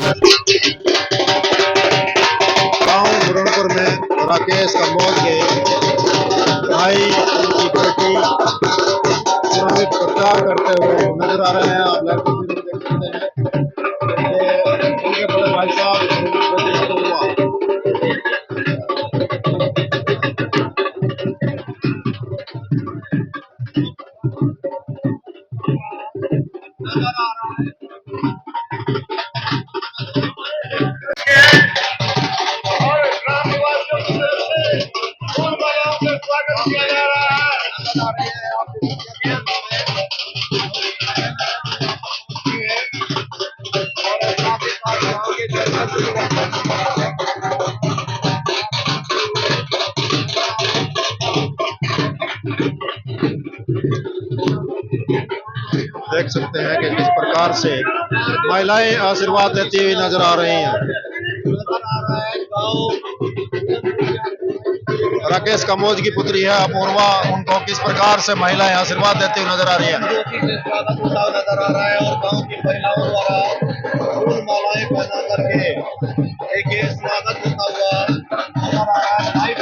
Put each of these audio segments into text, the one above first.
गांव बुरनपुर में राकेश कंबोज के भाई उनकी बेटी चुनावी प्रचार करते हुए नजर आ रहे हैं। आप लाइव तस्वीरों में देख सकते हैं कि उनके बड़े भाई साहब स्वागत किया जा रहा देख सकते हैं कि किस प्रकार से महिलाएं आशीर्वाद देती हुई नजर आ रही हैं। राकेश कंबोज की पुत्री है अपूर्वा, उनको किस प्रकार से महिलाएं आशीर्वाद देती हुई नजर आ रही है। नजर आ रहा है और गांव की महिलाओं द्वारा फूल मालाएं पहना करके एक स्वागत होता हुआ नजर आ रहा है।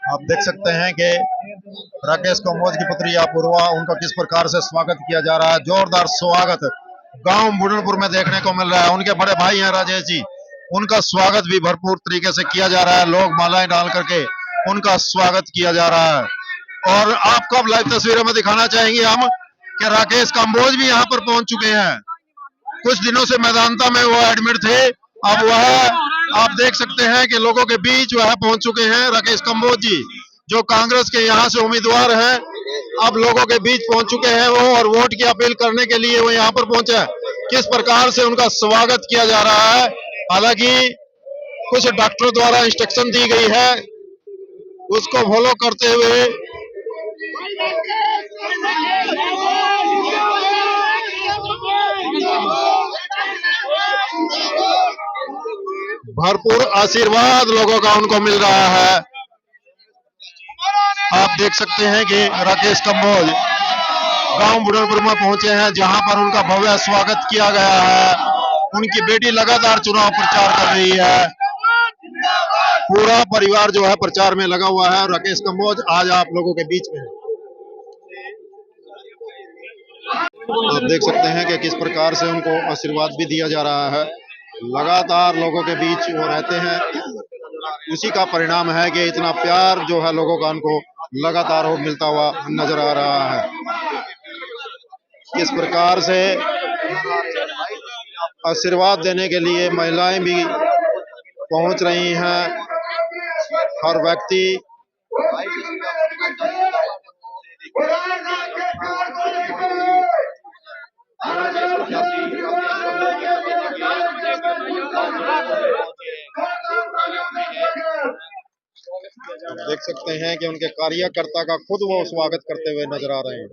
आप देख सकते हैं कि राकेश कंबोज की पुत्री अपूर्वा, उनका किस प्रकार से स्वागत किया जा रहा है। जोरदार स्वागत गांव बुरनपुर में देखने को मिल रहा है। उनके बड़े भाई हैं राजेश जी, उनका स्वागत भी भरपूर तरीके से किया जा रहा है। लोग मालाएं डाल करके उनका स्वागत किया जा रहा है। और आपको अब लाइव तस्वीरों में दिखाना चाहेंगे हम कि राकेश कंबोज भी यहाँ पर पहुंच चुके हैं। कुछ दिनों से मैदानता में वो एडमिट थे, अब वह आप देख सकते हैं कि लोगों के बीच वह पहुंच चुके हैं। राकेश कंबोज जी जो कांग्रेस के यहाँ से उम्मीदवार हैं, अब लोगों के बीच पहुंच चुके हैं वो, और वोट की अपील करने के लिए वो यहाँ पर पहुंचे हैं। किस प्रकार से उनका स्वागत किया जा रहा है, हालांकि कुछ डॉक्टरों द्वारा इंस्ट्रक्शन दी गई है, उसको फॉलो करते हुए भरपूर आशीर्वाद लोगों का उनको मिल रहा है। आप देख सकते हैं कि राकेश कंबोज गांव बुरनपुर में पहुंचे हैं, जहां पर उनका भव्य स्वागत किया गया है। उनकी बेटी लगातार चुनाव प्रचार कर रही है, पूरा परिवार जो है प्रचार में लगा हुआ है। राकेश कंबोज आज आप लोगों के बीच में है। आप देख सकते हैं कि किस प्रकार से उनको आशीर्वाद भी दिया जा रहा है। लगातार लोगों के बीच वो रहते हैं, उसी का परिणाम है कि इतना प्यार जो है लोगों का उनको लगातार हो मिलता हुआ नजर आ रहा है। किस प्रकार से आशीर्वाद देने के लिए महिलाएं भी पहुंच रही हैं। हर व्यक्ति देख सकते हैं कि उनके कार्यकर्ता का खुद वो स्वागत करते हुए नजर आ रहे हैं।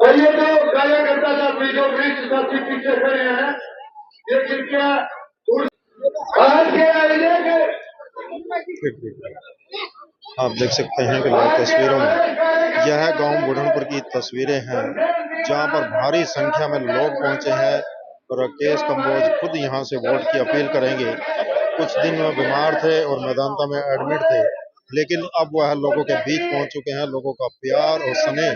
और ये जो कार्यकर्ता था बीचों बीच सबसे पीछे खड़े हैं, ये कृपया आप देख सकते हैं कि लाइव तस्वीरों में यह गांव बुरनपुर की तस्वीरें हैं, जहां पर भारी संख्या में लोग पहुंचे हैं। राकेश कंबोज खुद यहां से वोट की अपील करेंगे। कुछ दिन में बीमार थे और मैदानता में एडमिट थे, लेकिन अब वह लोगों के बीच पहुंच चुके हैं। लोगों का प्यार और स्नेह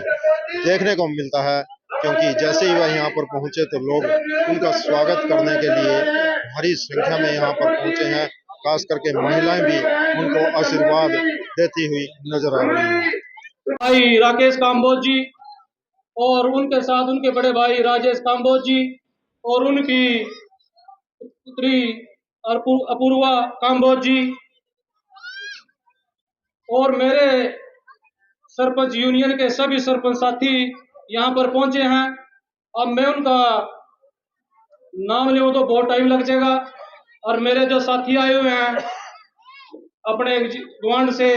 देखने को मिलता है, क्योंकि जैसे ही वह यहाँ पर पहुंचे तो लोग उनका स्वागत करने के लिए भारी संख्या में यहाँ पर पहुंचे हैं। खास करके महिलाएं भी उनको आशीर्वाद देती हुई नजर आ रही हैं। भाई राकेश काम्बोज जी और उनके साथ उनके बड़े भाई राजेश काम्बोज जी और उनकी पुत्री अपूर्वा काम्बोज जी और मेरे सरपंच यूनियन के सभी सरपंच साथी यहाँ पर पहुंचे हैं। अब मैं उनका नाम लूँ तो बहुत टाइम लग जाएगा, और मेरे जो साथी आए हुए हैं अपने गवांड से,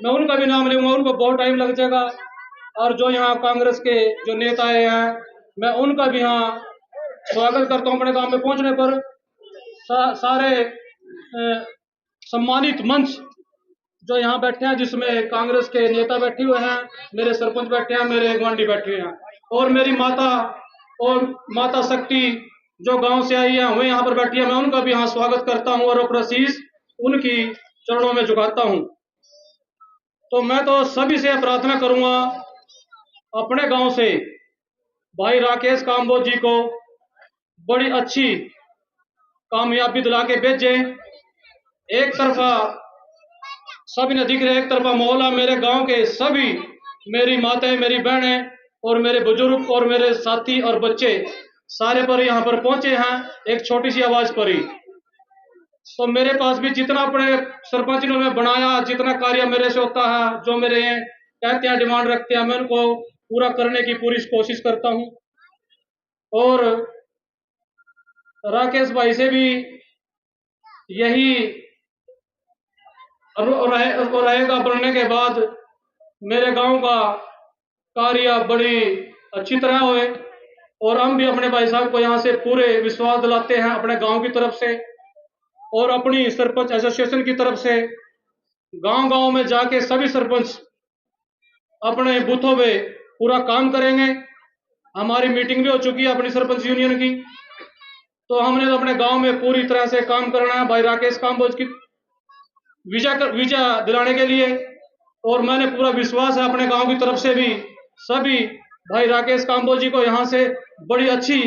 मैं उनका भी नाम लूंगा, उनको बहुत टाइम लग जाएगा। और जो यहाँ कांग्रेस के जो नेता आए हैं, मैं उनका भी यहाँ स्वागत करता हूँ। अपने गांव में पहुंचने पर सारे सम्मानित मंच जो यहाँ बैठे हैं, जिसमें कांग्रेस के नेता बैठे हुए हैं, मेरे सरपंच बैठे हैं, मेरे गवांडी बैठे हुए हैं, और मेरी माता और माता शक्ति जो गांव से आई है वह यहाँ पर बैठी है। मैं उनका भी यहाँ स्वागत करता हूँ और अपना शीश उनकी चरणों में झुकाता हूँ। तो मैं तो सभी से प्रार्थना करूंगा, अपने गांव से भाई राकेश काम्बोज जी को बड़ी अच्छी कामयाबी दिला के भेजे। एक तरफा सभी ने दिख रहे, एक तरफा मोहल्ला, मेरे गांव के सभी, मेरी माताएं, मेरी बहनें और मेरे बुजुर्ग और मेरे साथी और बच्चे सारे पर यहाँ पर पहुंचे हैं एक छोटी सी आवाज पर ही। तो मेरे पास भी जितना अपने सरपंच ने बनाया, जितना कार्य मेरे से होता है, जो मेरे कहते हैं, डिमांड रखते हैं, मैं उनको पूरा करने की पूरी कोशिश करता हूं। और राकेश भाई से भी यही रहेगा, बनने के बाद मेरे गांव का कार्य बड़ी अच्छी तरह होए, और हम भी अपने भाई साहब को यहाँ से पूरे विश्वास दिलाते हैं अपने गांव की तरफ से और अपनी सरपंच एसोसिएशन की तरफ से। गांव-गांव में जाके सभी सरपंच अपने बूथों पे पूरा काम करेंगे। हमारी मीटिंग भी हो चुकी है अपनी सरपंच यूनियन की, तो हमने तो अपने गांव में पूरी तरह से काम करना है भाई राकेश काम्बोज की विजय दिलाने के लिए। और मैंने पूरा विश्वास है अपने गांव की तरफ से भी सभी भाई राकेश काम्बोज जी को यहाँ से बड़ी अच्छी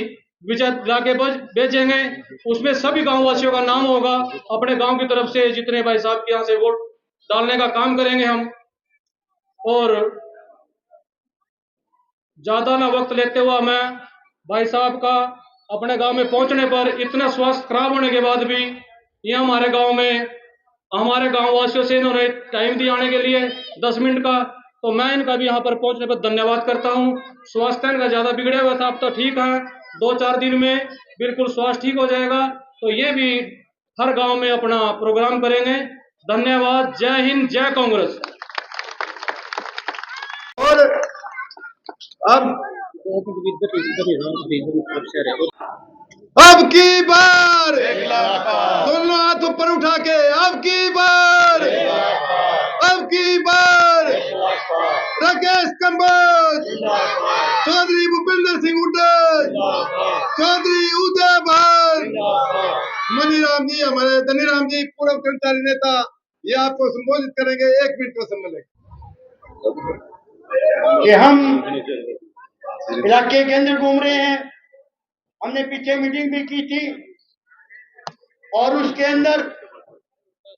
विजय दिला के भेजेंगे। उसमें सभी गांव वासियों का नाम होगा। अपने गांव की तरफ से जितने भाई साहब के यहाँ से वोट डालने का काम करेंगे हम, और ज्यादा ना वक्त लेते हुआ मैं भाई साहब का अपने गांव में पहुंचने पर, इतना स्वास्थ्य खराब होने के बाद भी ये हमारे गांव वासियों से इन्होंने टाइम दिया आने के लिए 10 मिनट का, तो मैं इनका भी यहाँ पर पहुंचने पर धन्यवाद करता हूँ। स्वास्थ्य इनका ज्यादा बिगड़े हुआ था, अब तो ठीक है, 2-4 दिन में बिल्कुल स्वास्थ्य ठीक हो जाएगा। तो ये भी हर गांव में अपना प्रोग्राम करेंगे। धन्यवाद। जय हिंद, जय कांग्रेस। और अब की बार दोनों हाथ ऊपर उठा के, अब की बार राकेश काम्बोज, चौधरी भूपेंद्र सिंह हुड्डा, चौधरी उदय भान, मनीराम जी, हमारे धनीराम जी, पूर्व कर्मचारी नेता, ये आपको संबोधित करेंगे। 1 मिनट का समय लगेगा। कि हम इलाके के अंदर घूम रहे हैं। हमने पीछे मीटिंग भी की थी और उसके अंदर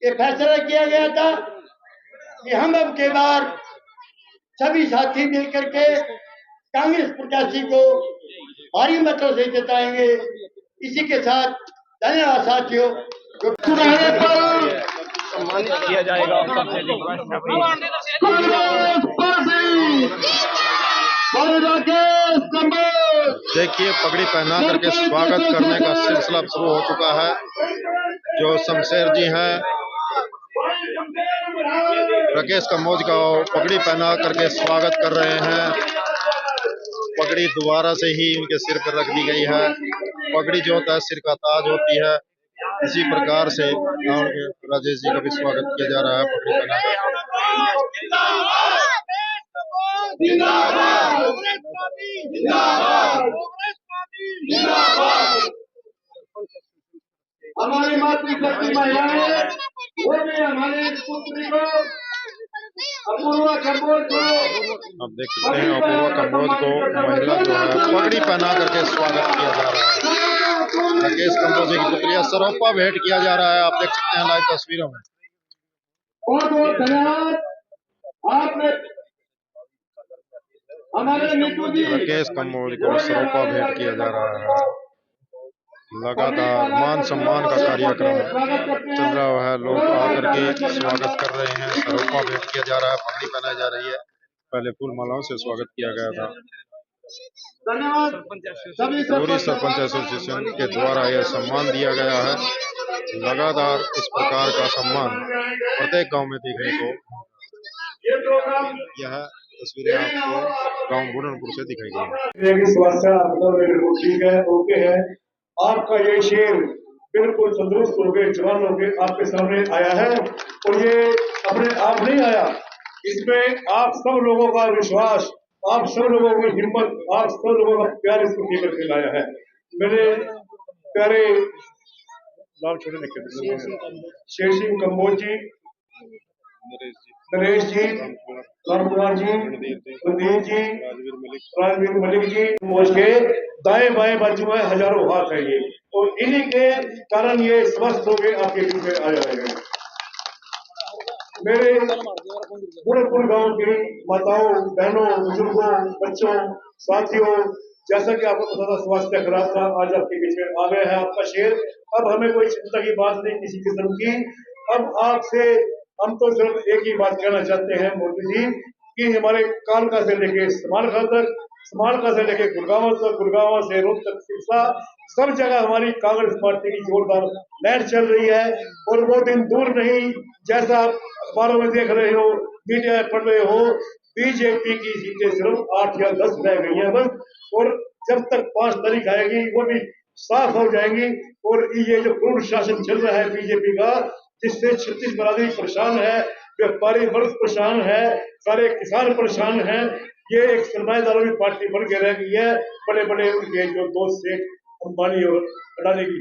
ये फैसला किया गया था कि हम अब के बार सभी साथी मिलकर के कांग्रेस प्रत्याशी को भारी मतों से जिताएंगे। इसी के साथ धन्यवाद साथियों। सम्मानित किया जाएगा। देखिए, पगड़ी पहना करके स्वागत करने का सिलसिला शुरू हो चुका है। जो शमशेर जी हैं, राकेश काम्बोज का पगड़ी पहना करके स्वागत कर रहे हैं। पगड़ी दोबारा से ही उनके सिर पर रख दी गई है। पगड़ी जो होता है सिर का ताज होती है, इसी प्रकार से गांव के राजेश जी का भी स्वागत किया जा रहा है पगड़ी पहना कर। हमारे मातृ बाकी महिलाएं वो भी हमारे इस पुत्री को अपूर्वा कंबोज को आप देख सकते हैं अपूर्वा कंबोज को महिला जो है पगड़ी पहना करके स्वागत किया जा रहा है। राकेश कंबोज की पुत्री सरोपा भेंट किया जा रहा है, आप देख सकते हैं लाइव तस्वीरों में। बहुत बहुत धन्यवाद आपने हमारे नीतू जी राकेश कंबोज को सरोपा भेंट किया जा रहा है। लगातार मान सम्मान का कार्यक्रम चल रहा है, लोग आकर के स्वागत कर रहे हैं, सरोपा भेंट किया जा रहा है, पगड़ी पहनाई जा रही है। पहले फूल मालाओं से स्वागत किया गया था। धन्यवाद पूरी सरपंच एसोसिएशन के द्वारा यह सम्मान दिया गया है। लगातार इस प्रकार का सम्मान प्रत्येक गांव में देखने को ये प्रोग्राम यह तस्वीरें आपको गांव बुरनपुर से दिखाई गई। स्वास्थ्य आपका बिल्कुल ठीक है, ओके है। आपका ये शेर बिल्कुल तंदुरुस्त हो गए, जवान हो गए, आपके सामने आया है और ये अपने आप नहीं आया, इसमें आप सब लोगों का विश्वास, आप सब लोगों की हिम्मत, आप सब लोगों का प्यार इसको लेकर के लाया है। मेरे प्यारे नाम छोटे लिखे शेर सिंह कंबोज जी, नरेश जी, राम कुमार जी, रणदीप जी, राजवीर मलिक जी, कंबोज के दाएं बाएं बाजू में हजारों हाथ है ये, और इन्हीं के कारण ये स्वस्थ हो गए, आपके बीच में आ जाएंगे। मेरे बुरनपुर गांव की माताओं, बहनों, बुजुर्गों, बच्चों, साथियों, जैसा कि आपको पता था स्वास्थ्य खराब था, आज आपके बीच में आ गया है आपका शेर। अब हमें कोई चिंता की बात नहीं किसी किस्म की। अब आपसे हम तो सिर्फ एक ही बात कहना चाहते हैं मोदी जी कि हमारे कालका से लेके समालखा तक, समालखा से लेके गुड़गांव तक, गुड़गांव से रोड तक, सिरसा, सब जगह हमारी कांग्रेस पार्टी की जोरदार लहर चल रही है। और वो दिन दूर नहीं, जैसा आप अखबारों में देख रहे हो, मीडिया में पढ़ रहे हो, बीजेपी की सीटें सिर्फ 8 या 10 रह गई है बस, और जब तक 5 तारीख आएगी वो भी साफ हो जाएंगी। और ये जो पूर्ण शासन चल रहा है बीजेपी का, जिससे 36 बरादरी परेशान है, व्यापारी वर्ग परेशान है, सारे किसान परेशान हैं, ये एक सरमाएदारों की पार्टी बन के रह गई है। बड़े बड़े उनके जो दोस्त सेठ अंबानी और अडानी की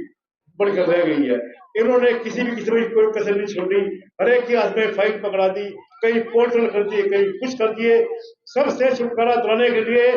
बढ़कर रह गई है। इन्होंने किसी भी किस्म की कोई कसर नहीं छोड़ी, हर एक के हाथ में फाइट पकड़ा दी, कहीं पोर्टल कर दिए, कहीं कुछ कर दिए। सबसे छुटकारा दिलाने के लिए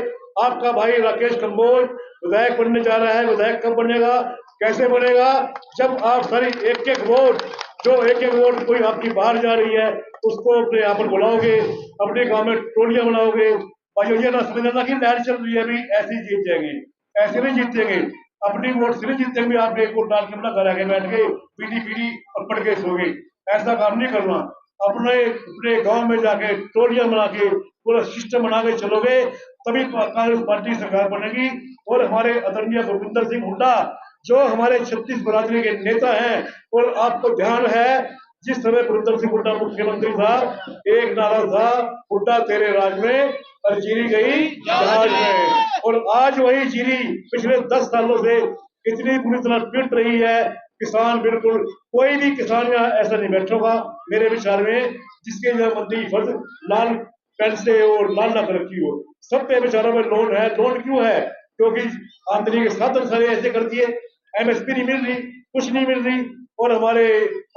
आपका भाई राकेश कंबोज विधायक बनने जा रहा है। विधायक कब बनेगा, कैसे बनेगा? जब आप सारी एक एक वोट, जो एक एक वोट कोई आपकी बाहर जा रही है, उसको अपने यहाँ पर बुलाओगे, अपने गांव में टोलियां बनाओगे, और ये ना समझना कि लहर चल रही है अभी ऐसे ही जीत जाएंगे, ऐसे नहीं जीतेंगे। अपनी वोट से नहीं जीतेंगे, आप एक वोट डाल के अपना घर आके बैठ गए, पीढ़ी पीढ़ी और पढ़ के सो गए, ऐसा काम नहीं करना। अपने गांव में जाके टोलियां बना के पूरा सिस्टम बना के चलोगे, तभी कांग्रेस पार्टी सरकार बनेगी। और हमारे आदरणीय भूपिंदर सिंह हुड्डा जो हमारे 36 बरादरी के नेता हैं, और आपको ध्यान है जिस समय भूपिंदर सिंह हुड्डा मुख्यमंत्री था, एक नारा था, हुड्डा तेरे राज में और जीरी गई जहाज में। और आज वही जीरी पिछले 10 सालों से इतनी बुरी तरह पिट रही है। किसान बिल्कुल, कोई भी किसान यहाँ ऐसा नहीं बैठा होगा मेरे विचार में जिसके मंत्री फर्ज लाल पेन से और लाल ना कर रखी हो। सब पे बेचारों में लोन है। लोन क्यों है? क्योंकि आमदनी के साधन सारे ऐसे कर दिए, एमएसपी नहीं मिल रही, कुछ नहीं मिल रही। और हमारे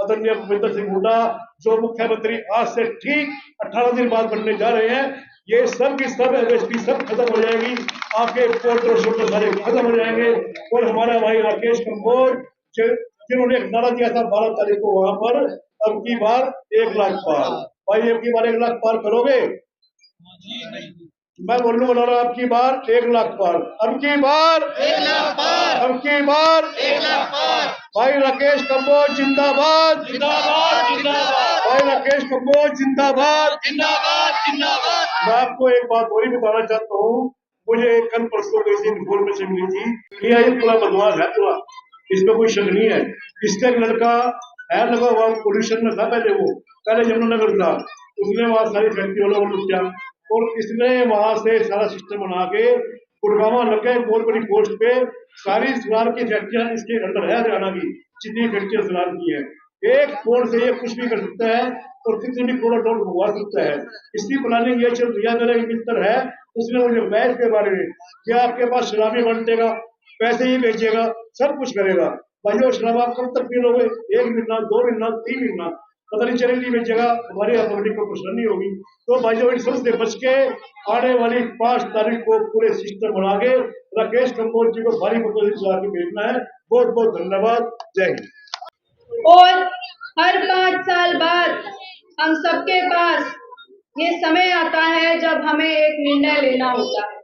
आदरणीय भूपेंद्र सिंह हुड्डा जो मुख्यमंत्री आज से ठीक 18 दिन बाद बनने जा रहे हैं, ये सब की सब एमएसपी सब खत्म हो जाएगी, आपके पोर्टल शोटल सारे खत्म हो जाएंगे। और हमारा भाई राकेश कंबोज जिन्होंने एक नारा दिया था 12 तारीख को वहां पर, अब की बार 1 लाख पार, भाई अब की बार 1 लाख पार करोगे? मैं बोलने वाला रहा, अब की बार 1 लाख पार, अब की बार 1 लाख पार, अब की बार 1 लाख पार। भाई राकेश कंबोज जिंदाबाद, जिंदाबाद, जिंदाबाद। भाई राकेश कंबोज जिंदाबाद, जिंदाबाद, जिंदाबाद। मैं आपको एक बात और ही बताना चाहता हूँ, मुझे कल परसों किसी इन्फॉर्मेशन मिली थी, ये पूरा बदमाश है पूरा, इसमें कोई शक नहीं है। इसका एक लड़का है लगा हुआ पोल्यूशन में था, पहले यमुनानगर था, उसने वहां सारी फैक्ट्री वालों को लुटा, और इसने वहां से सारा सिस्टम बना के गुड़गांव लग गए बहुत बड़ी पोस्ट पे। सारी सुनार की फैक्ट्रियां इसके अंदर है, हरियाणा की जितनी फैक्ट्रियां सुनार की है, एक फोन से ये कुछ भी कर सकता है और कितने भी करोड़ डॉलर भगवा सकता है। इसकी प्लानिंग ये चल रही है। मेरा एक मित्र है, उसने मुझे बताया इसके बारे में कि आपके पास शराबी बंटेगा, पैसे ही बेचेगा, सब कुछ करेगा। भाइयों शराब आप कब तक पी लोगे? 1 महीना, 2 महीना, 3 महीना, पता नहीं चलेगी में जगह हमारे यहाँ पब्लिक को परेशानी होगी। तो भाइयों इन सबसे बच के आने वाली 5 तारीख को पूरे सिस्टम बना के राकेश कंबोज जी को भारी मतों से जिता के भेजना है। बहुत बहुत धन्यवाद। जय हिंद। और हर 5 साल बाद हम सबके पास ये समय आता है जब हमें एक निर्णय लेना होता है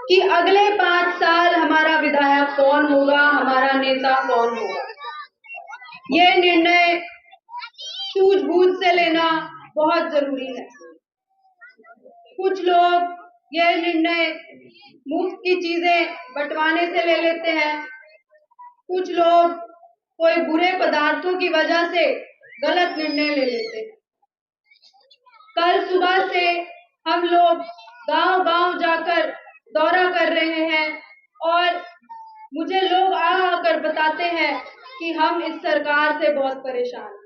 कि अगले 5 साल हमारा विधायक कौन होगा, हमारा नेता कौन होगा। ये निर्णय सूझबूझ से लेना बहुत जरूरी है। कुछ लोग ये निर्णय मुफ्त की चीजें बंटवाने से ले लेते हैं। कुछ लोग कोई बुरे पदार्थों की वजह से गलत निर्णय ले लेते हैं। कल सुबह से हम लोग गांव-गांव जाकर दौरा कर रहे हैं और मुझे लोग आकर बताते हैं कि हम इस सरकार से बहुत परेशान हैं।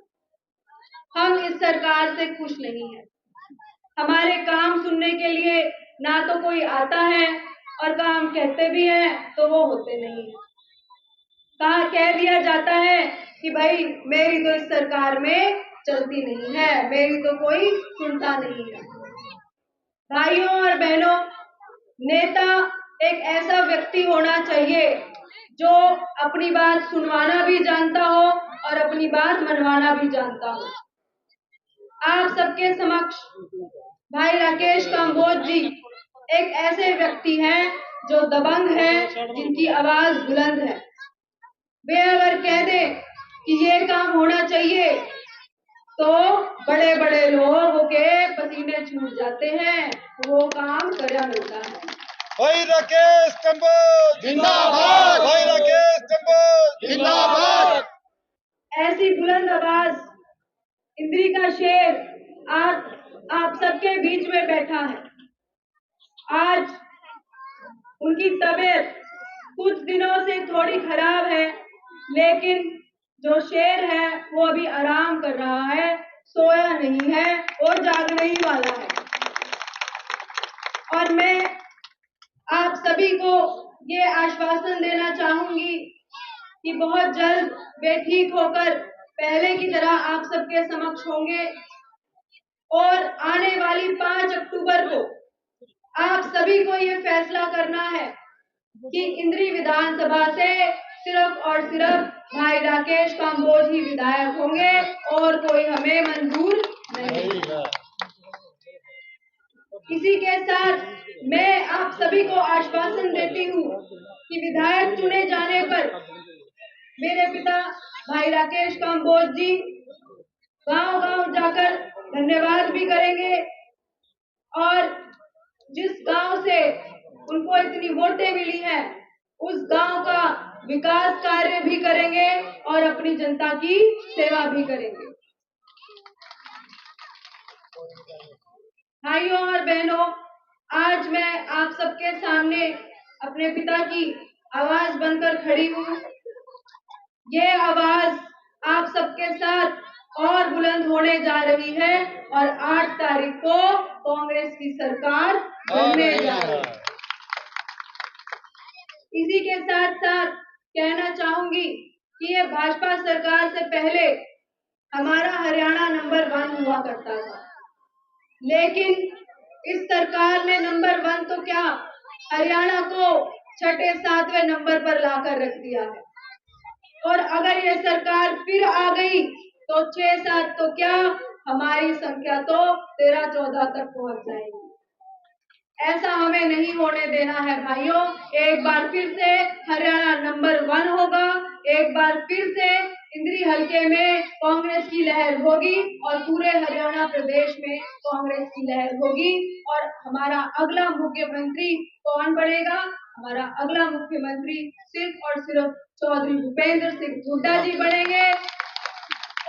हम इस सरकार से खुश नहीं हैं। हमारे काम सुनने के लिए ना तो कोई आता है और काम कहते भी हैं तो वो होते नहीं हैं। कह दिया जाता है कि भाई मेरी तो इस सरकार में चलती नहीं है, मेरी तो कोई सुनता नहीं है। भाइयों और बहनों, नेता एक ऐसा व्यक्ति होना चाहिए जो अपनी बात सुनवाना भी जानता हो और अपनी बात मनवाना भी जानता हो। आप सबके समक्ष भाई राकेश कंबोज जी एक ऐसे व्यक्ति हैं जो दबंग हैं, जिनकी आवाज बुलंद है। वे अगर कह दें कि ये काम होना चाहिए तो बड़े बड़े लोगों के पसीने छूट जाते हैं, वो काम करा मिलता है। भाई राकेश कंबोज जिंदाबाद, भाई राकेश कंबोज जिंदाबाद। ऐसी बुलंद आवाज इंद्री का शेर आप सबके बीच में बैठा है। आज उनकी तबीयत कुछ दिनों से थोड़ी खराब है, लेकिन जो शेर है वो अभी आराम कर रहा है, सोया नहीं है और जागने ही वाला है। और मैं आप सभी को ये आश्वासन देना चाहूंगी कि बहुत जल्द वे ठीक होकर पहले की तरह आप सबके समक्ष होंगे और आने वाली 5 अक्टूबर को आप सभी को ये फैसला करना है कि इंद्री विधानसभा से सिर्फ और सिर्फ भाई राकेश कंबोज ही विधायक होंगे और कोई हमें मंजूर नहीं। इसी के साथ मैं आप सभी को आश्वासन देती हूँ कि विधायक चुने जाने पर मेरे पिता भाई राकेश कंबोज जी गांव-गांव जाकर धन्यवाद भी करेंगे और जिस गांव से उनको इतनी वोटें मिली हैं, उस गांव का विकास कार्य भी करेंगे और अपनी जनता की सेवा भी करेंगे। भाइयों और बहनों, आज मैं आप सबके सामने अपने पिता की आवाज बनकर खड़ी हूँ। ये आवाज आप सबके साथ और बुलंद होने जा रही है और 8 तारीख को कांग्रेस की सरकार बनने जा रही है। इसी के साथ साथ कहना चाहूंगी कि ये भाजपा सरकार से पहले हमारा हरियाणा नंबर 1 हुआ करता था, लेकिन इस सरकार ने नंबर 1 तो क्या, हरियाणा को 6-7वें नंबर पर लाकर रख दिया है। और अगर ये सरकार फिर आ गई तो 6-7 तो क्या, हमारी संख्या तो 13-14 तक पहुंच जाएगी। ऐसा हमें नहीं होने देना है भाइयों। एक बार फिर से हरियाणा नंबर 1 होगा, एक बार फिर से इंद्री हलके में कांग्रेस की लहर होगी और पूरे हरियाणा प्रदेश में कांग्रेस की लहर होगी। और हमारा अगला मुख्यमंत्री कौन बनेगा? हमारा अगला मुख्यमंत्री सिर्फ और सिर्फ चौधरी भूपेंद्र सिंह हुड्डा जी बनेंगे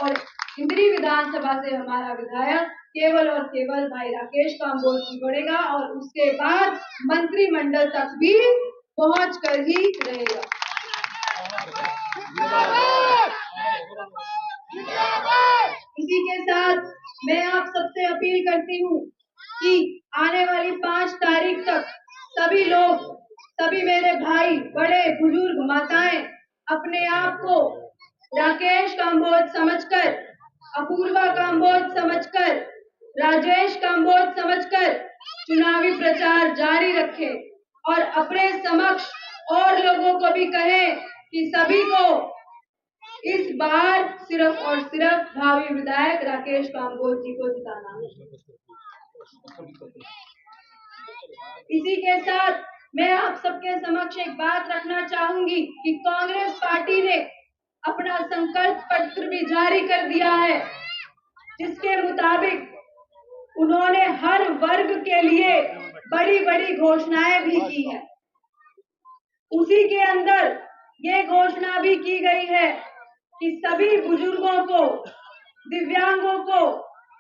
और इंद्री विधानसभा से हमारा विधायक केवल और केवल भाई राकेश कंबोज जी बनेगा और उसके बाद मंत्रिमंडल तक भी पहुंच कर ही रहेगा। इसी के साथ मैं आप सबसे अपील करती हूँ कि आने वाली 5 तारीख तक सभी लोग, सभी मेरे भाई, बड़े बुजुर्ग, माताएं अपने आप को राकेश काम्बोज समझकर, अपूर्वा काम्बोज समझकर, राजेश काम्बोज समझकर चुनावी प्रचार जारी रखें और अपने समक्ष और लोगों को भी कहें कि सभी को इस बार सिर्फ और सिर्फ भावी विधायक राकेश काम्बोज जी को जिताना है। इसी के साथ मैं आप सबके समक्ष एक बात रखना चाहूंगी कि कांग्रेस पार्टी ने अपना संकल्प पत्र भी जारी कर दिया है, जिसके मुताबिक उन्होंने हर वर्ग के लिए बड़ी बड़ी घोषणाएं भी की है। उसी के अंदर ये घोषणा भी की गई है कि सभी बुजुर्गों को, दिव्यांगों को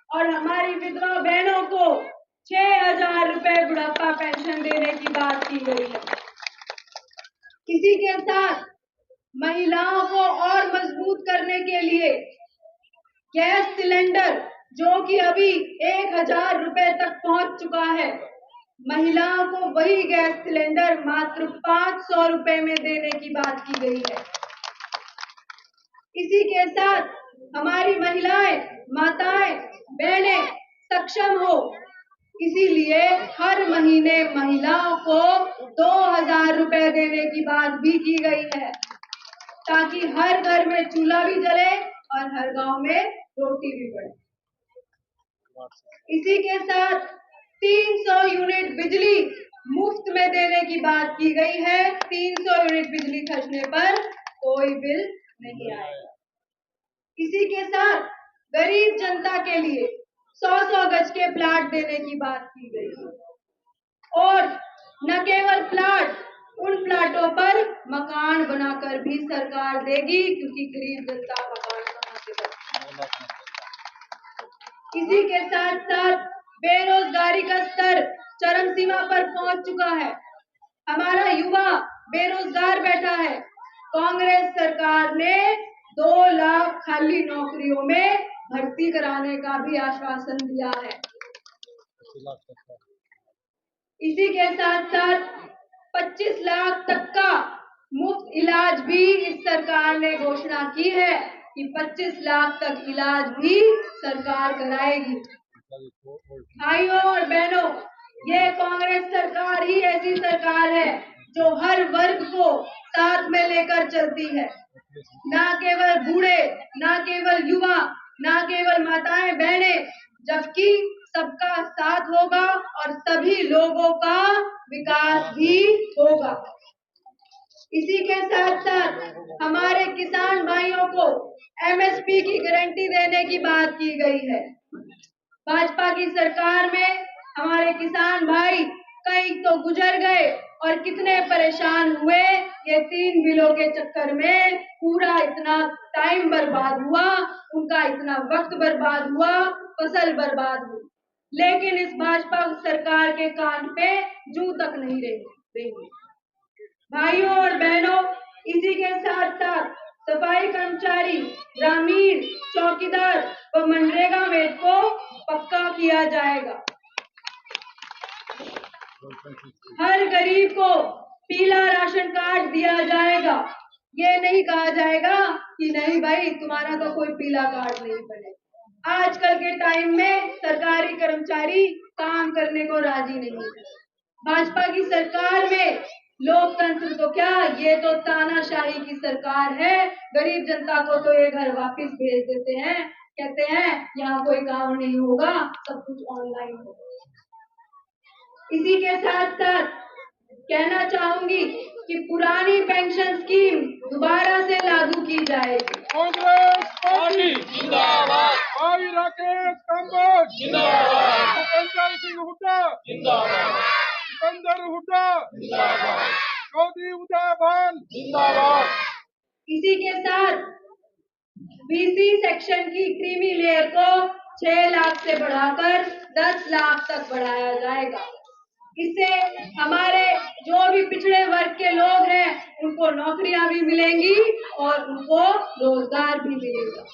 और हमारी विधवा बहनों को 6,000 रुपए बुढ़ापा पेंशन देने की बात की गई है। इसी के साथ महिलाओं को और मजबूत करने के लिए गैस सिलेंडर, जो कि अभी 1,000 रुपए तक पहुंच चुका है, महिलाओं को वही गैस सिलेंडर मात्र 500 रुपए में देने की बात की गई है। इसी के साथ हमारी महिलाएं, माताएं, बहनें सक्षम हो, इसीलिए हर महीने महिलाओं को 2,000 रुपए देने की बात भी की गई है, ताकि हर घर में चूल्हा भी जले और हर गांव में रोटी भी बने। इसी के साथ 300 यूनिट बिजली मुफ्त में देने की बात की गई है। 300 यूनिट बिजली खर्चने पर कोई बिल नहीं आएगा। इसी के साथ गरीब जनता के लिए 100-100 गज के प्लाट देने की बात की गई है और न केवल प्लाट, उन प्लाटों पर मकान बनाकर भी सरकार देगी, क्योंकि गरीब जनता मकान कहां से बनेगा। इसी के साथ साथ बेरोजगारी का स्तर चरम सीमा पर पहुंच चुका है। हमारा युवा बेरोजगार बैठा है। कांग्रेस सरकार ने 2 लाख खाली नौकरियों में भर्ती कराने का भी आश्वासन दिया है। इसी के साथ साथ 25 लाख तक का मुफ्त इलाज भी इस सरकार ने घोषणा की है कि 25 लाख तक इलाज भी सरकार कराएगी। भाइयों और बहनों, ये कांग्रेस सरकार ही ऐसी सरकार है जो हर वर्ग को साथ में लेकर चलती है। ना केवल बूढ़े, ना केवल युवा, ना केवल माताएं बहनें, जबकि सबका साथ होगा और सभी लोगों का विकास भी होगा। इसी के साथ साथ हमारे किसान भाइयों को एमएसपी की गारंटी देने की बात की गई है। भाजपा की सरकार में हमारे किसान भाई कई तो गुजर गए और कितने परेशान हुए। ये 3 बिलों के चक्कर में पूरा इतना टाइम बर्बाद हुआ, उनका इतना वक्त बर्बाद हुआ, फसल बर्बाद हुई, लेकिन इस भाजपा सरकार के कान पे जूं तक नहीं रही। भाइयों और बहनों, इसी के साथ साथ सफाई कर्मचारी, ग्रामीण, चौकीदार व मनरेगा मेट को पक्का किया जाएगा। हर गरीब को पीला राशन कार्ड दिया जाएगा। ये नहीं कहा जाएगा कि नहीं भाई तुम्हारा तो कोई पीला कार्ड नहीं बनेगा। आजकल के टाइम में सरकारी कर्मचारी काम करने को राजी नहीं है। भाजपा की सरकार में लोकतंत्र तो क्या, ये तो तानाशाही की सरकार है। गरीब जनता को तो ये घर वापस भेज देते हैं, कहते हैं यहाँ कोई काम नहीं होगा, सब कुछ ऑनलाइन होगा। इसी के साथ साथ कहना चाहूंगी कि पुरानी पेंशन स्कीम दोबारा से लागू की जाएगी। कांग्रेस पार्टी जिंदाबाद, भाई राकेश काम्बोज जिंदाबाद, भूपेंद्र सिंह हुड्डा जिंदाबाद, सिकंदर हुड्डा जिंदाबाद, चौधरी उदय भान जिंदाबाद। इसी के साथ बीसी सेक्शन की क्रीमी लेयर को 6 लाख से बढ़ाकर 10 लाख तक बढ़ाया जाएगा। इससे हमारे जो भी पिछड़े वर्ग के लोग हैं उनको नौकरियां भी मिलेंगी और उनको रोजगार भी मिलेगा।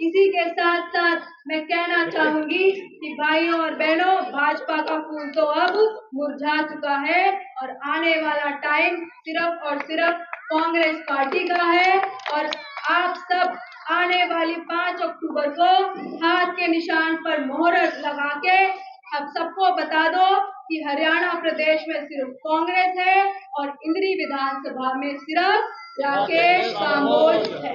इसी के साथ साथ मैं कहना चाहूंगी कि भाइयों और बहनों, भाजपा का फूल तो अब मुरझा चुका है और आने वाला टाइम सिर्फ और सिर्फ कांग्रेस पार्टी का है और आप सब आने वाली 5 अक्टूबर को हाथ के निशान पर मोहर लगा के अब सबको बता दो कि हरियाणा प्रदेश में सिर्फ कांग्रेस है और इंद्री विधानसभा में सिर्फ राकेश कांबोज है।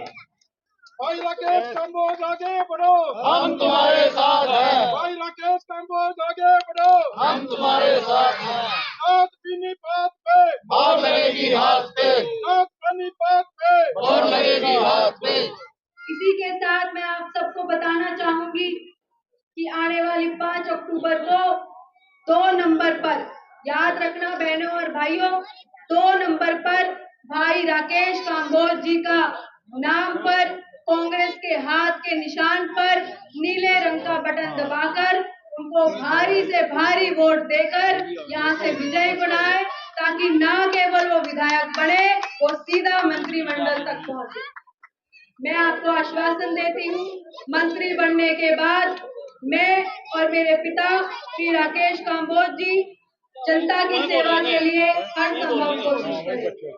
भाई राकेश कंबोज आगे बढ़ो, हम तुम्हारे साथ हैं। भाई राकेश कंबोज आगे बढ़ो, हम तुम्हारे साथ हैं। नाथ पीनी बात पे और लगेगी हाथ पे, नाथ पीनी बात पे और लगेगी हाथ पे। इसी के साथ मैं आप सबको बताना चाहूंगी कि आने वाली 5 अक्टूबर को 2 नंबर पर, याद रखना बहनों और भाइयों, 2 नंबर पर भाई राकेश कांबोज जी का नाम पर कांग्रेस के हाथ के निशान पर नीले रंग का बटन दबाकर उनको भारी से भारी वोट देकर यहाँ से विजयी बनाए, ताकि न केवल वो विधायक बने, वो सीधा मंत्रिमंडल तक पहुंचे। मैं आपको आश्वासन देती हूँ, मंत्री बनने के बाद मैं और मेरे पिता श्री राकेश कांबोज जी जनता की सेवा के लिए हर संभव कोशिश करेंगे।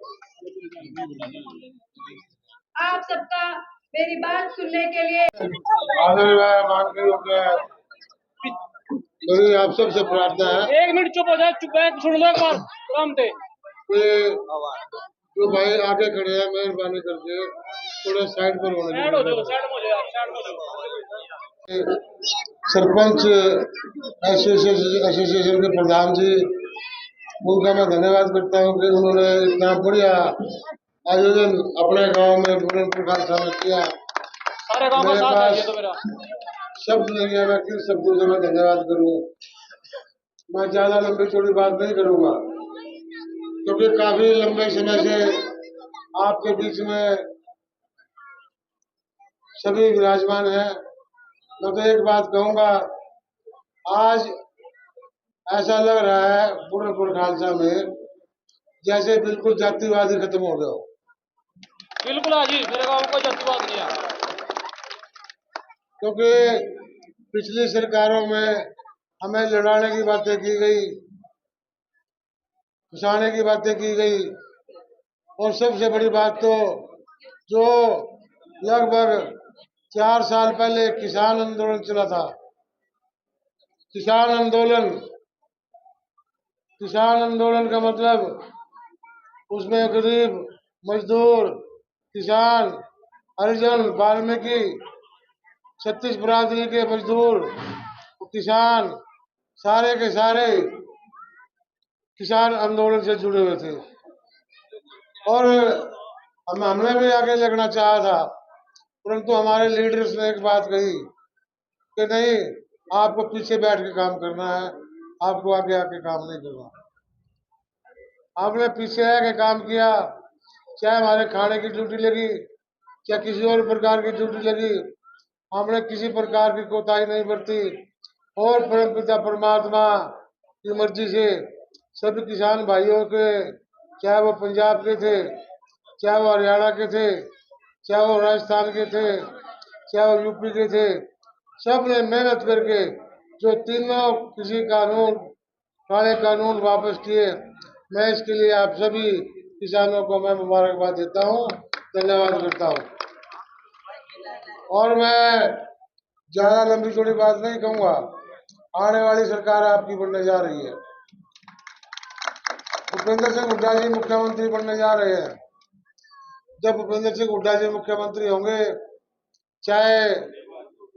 आप सबका मेरी बात सुनने के लिए मेरी आप सबसे प्रार्थना है 1 मिनट चुप हो जाए, चुप है, सुन लो एक बार आराम से। कि जो भाई आगे खड़े हैं मेहरबानी करके थोड़ा साइड पर होने साइड हो जाओ, साइड में हो जाओ, साइड में हो जाओ। सरपंच एसोसिएशन के प्रधान जी, उनका मैं धन्यवाद करता हूँ कि उन्होंने इतना बढ़िया आयोजन अपने गांव में बुरनपुर खालसा में किया। सारे गांव का मेरे साथ है ये पास तो मेरा। शब्द नहीं है, मैं किन शब्दों से मैं धन्यवाद करूँ। मैं ज्यादा लंबी चौड़ी बात नहीं करूंगा, क्योंकि काफी लंबे समय से आपके बीच में सभी विराजमान हैं। मैं तो एक बात कहूंगा, आज ऐसा लग रहा है बुरनपुर खालसा में जैसे बिल्कुल जातिवादी खत्म हो गया हो। बिल्कुल हाजी, मेरे गांव में कोई जातिवाद नहीं है। क्योंकि पिछली सरकारों में हमें लड़ाने की बातें की गई, फंसाने की बातें की गई, और सबसे बड़ी बात तो जो लगभग 4 साल पहले किसान आंदोलन चला था, किसान आंदोलन का मतलब उसमें गरीब, मजदूर, किसान, हरिजन, वाल्मीकि, 36 बरादरी के मजदूर, किसान, सारे के सारे किसान आंदोलन से जुड़े हुए थे। और हमने भी आगे लगना चाहा था, परंतु हमारे लीडर्स ने एक बात कही कि नहीं, आपको पीछे बैठ के काम करना है, आपको आगे आके काम नहीं करना। हमने पीछे आके काम किया, चाहे हमारे खाने की ड्यूटी लगी, चाहे किसी और प्रकार की ड्यूटी लगी, हमने किसी प्रकार की कोताही नहीं बरती, और परमपिता परमात्मा की मर्जी से सभी किसान भाइयों के, चाहे वो पंजाब के थे, चाहे वो हरियाणा के थे, चाहे वो राजस्थान के थे, चाहे वो यूपी के थे, सब ने मेहनत करके जो तीनों किसी कानून, काले कानून वापस किए। मैं इसके लिए आप सभी किसानों को मैं मुबारकबाद देता हूँ, धन्यवाद करता हूँ। और मैं ज्यादा लंबी चौड़ी बात नहीं कहूँगा, आने वाली सरकार आपकी बनने जा रही है। भूपेंद्र सिंह हुड्डा जी मुख्यमंत्री बनने जा रहे हैं। जब भूपेंद्र सिंह हुड्डा जी मुख्यमंत्री होंगे, चाहे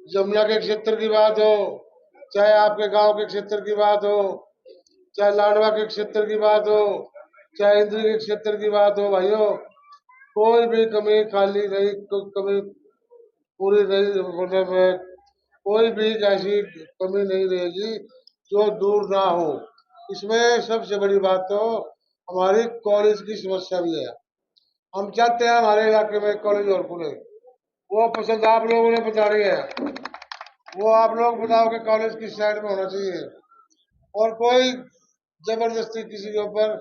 जमुना के क्षेत्र की बात हो, चाहे आपके गांव के क्षेत्र की बात हो, चाहे लाडवा के क्षेत्र की बात हो, चाहे इंद्री के क्षेत्र की बात हो, भाइयों कोई भी कमी खाली नहीं, कमी पूरी नहीं, मतलब कोई भी ऐसी कमी नहीं रहेगी जो दूर ना हो। इसमें सबसे बड़ी बात तो हमारी कॉलेज की समस्या भी है। हम चाहते हैं हमारे इलाके में कॉलेज और खुले, वो पसंद आप लोगों ने बतानी है, वो आप लोग बताओ कि कॉलेज किस साइड में होना चाहिए, और कोई जबरदस्ती किसी के ऊपर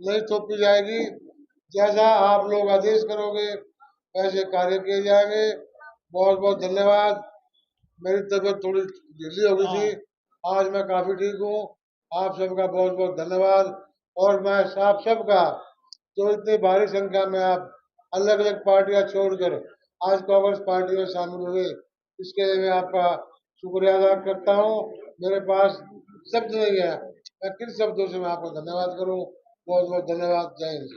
नहीं थोपी जाएगी। जैसा आप लोग आदेश करोगे वैसे कार्य किए जाएंगे। बहुत बहुत धन्यवाद। मेरी तबीयत थोड़ी ढीली हो गई थी, आज मैं काफी ठीक हूँ। आप सबका बहुत बहुत धन्यवाद, और मैं आप सबका जो इतनी भारी संख्या में आप अलग अलग पार्टियां छोड़कर आज कांग्रेस पार्टी में शामिल हुए, इसके लिए मैं आपका शुक्रिया अदा करता हूँ। मेरे पास शब्द नहीं है, मैं किन शब्दों से मैं आपको धन्यवाद करूँ। बहुत बहुत धन्यवाद। जय हिंद।